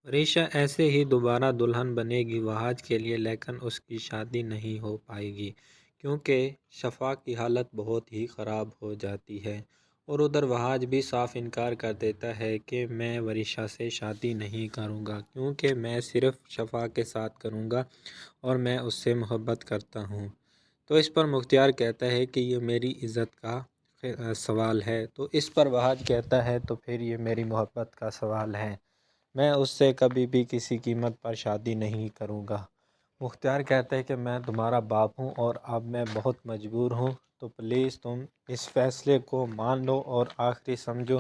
ریشا ایسے ہی دوبارہ دلہن بنے گی وحاج کے لیے، لیکن اس کی شادی نہیں ہو پائے گی کیونکہ شفا کی حالت بہت ہی خراب ہو جاتی ہے۔ اور ادھر وحاج بھی صاف انکار کر دیتا ہے کہ میں ورشا سے شادی نہیں کروں گا کیونکہ میں صرف شفا کے ساتھ کروں گا اور میں اس سے محبت کرتا ہوں۔ تو اس پر مختار کہتا ہے کہ یہ میری عزت کا سوال ہے، تو اس پر وحاج کہتا ہے تو پھر یہ میری محبت کا سوال ہے، میں اس سے کبھی بھی کسی قیمت پر شادی نہیں کروں گا۔ مختار کہتا ہے کہ میں تمہارا باپ ہوں اور اب میں بہت مجبور ہوں، تو پلیز تم اس فیصلے کو مان لو اور آخری سمجھو،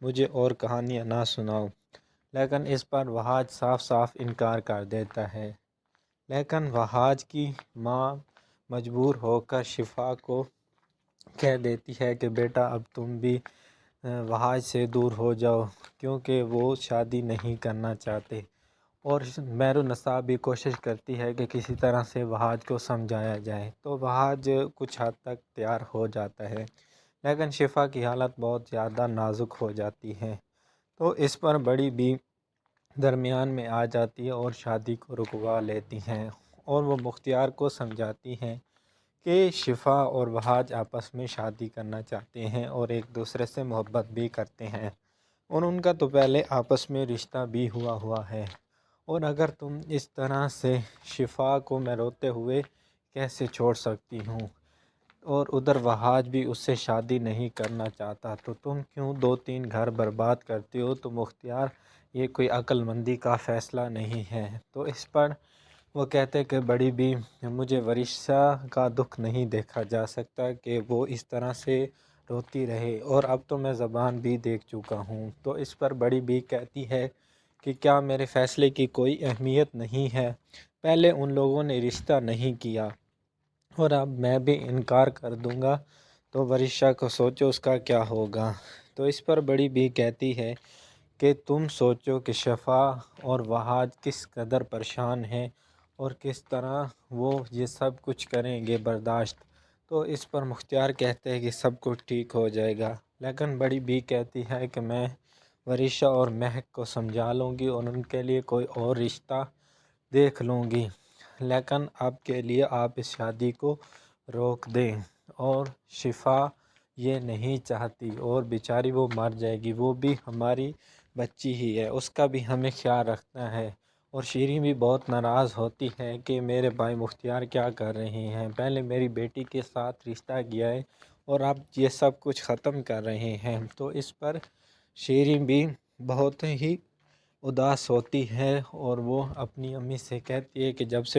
مجھے اور کہانیاں نہ سناؤ۔ لیکن اس پر وحاج صاف صاف انکار کر دیتا ہے۔ لیکن وحاج کی ماں مجبور ہو کر شفا کو کہہ دیتی ہے کہ بیٹا اب تم بھی وحاج سے دور ہو جاؤ کیونکہ وہ شادی نہیں کرنا چاہتے، اور مہر النساء بھی کوشش کرتی ہے کہ کسی طرح سے وحاج کو سمجھایا جائے، تو وحاج کچھ حد تک تیار ہو جاتا ہے، لیکن شفا کی حالت بہت زیادہ نازک ہو جاتی ہے۔ تو اس پر بڑی بھی درمیان میں آ جاتی ہے اور شادی کو رکوا لیتی ہیں، اور وہ مختار کو سمجھاتی ہیں کہ شفا اور وحاج آپس میں شادی کرنا چاہتے ہیں اور ایک دوسرے سے محبت بھی کرتے ہیں، اور ان کا تو پہلے آپس میں رشتہ بھی ہوا ہے، اور اگر تم اس طرح سے شفا کو میں روتے ہوئے کیسے چھوڑ سکتی ہوں، اور ادھر وحاج بھی اس سے شادی نہیں کرنا چاہتا، تو تم کیوں 2-3 گھر برباد کرتی ہو؟ تو مختار یہ کوئی عقل مندی کا فیصلہ نہیں ہے۔ تو اس پر وہ کہتے کہ بڑی بھی مجھے ورشا کا دکھ نہیں دیکھا جا سکتا کہ وہ اس طرح سے روتی رہے، اور اب تو میں زبان بھی دیکھ چکا ہوں۔ تو اس پر بڑی بھی کہتی ہے کہ کیا میرے فیصلے کی کوئی اہمیت نہیں ہے؟ پہلے ان لوگوں نے رشتہ نہیں کیا اور اب میں بھی انکار کر دوں گا تو ورشا کو سوچو اس کا کیا ہوگا۔ تو اس پر بڑی بھی کہتی ہے کہ تم سوچو کہ شفا اور وحاج کس قدر پریشان ہیں اور کس طرح وہ یہ سب کچھ کریں گے برداشت۔ تو اس پر مختار کہتے ہیں کہ سب کچھ ٹھیک ہو جائے گا، لیکن بڑی بھی کہتی ہے کہ میں ورشا اور مہک کو سمجھا لوں گی اور ان کے لیے کوئی اور رشتہ دیکھ لوں گی، لیکن اب کے لیے آپ اس شادی کو روک دیں۔ اور شفا یہ نہیں چاہتی اور بیچاری وہ مر جائے گی، وہ بھی ہماری بچی ہی ہے، اس کا بھی ہمیں خیال رکھنا ہے۔ اور شیریں بھی بہت ناراض ہوتی ہے کہ میرے بھائی مختار کیا کر رہے ہیں، پہلے میری بیٹی کے ساتھ رشتہ کیا ہے اور اب یہ سب کچھ ختم کر رہے ہیں۔ تو اس پر شیریں بھی بہت ہی اداس ہوتی ہے اور وہ اپنی امی سے کہتی ہے کہ جب سے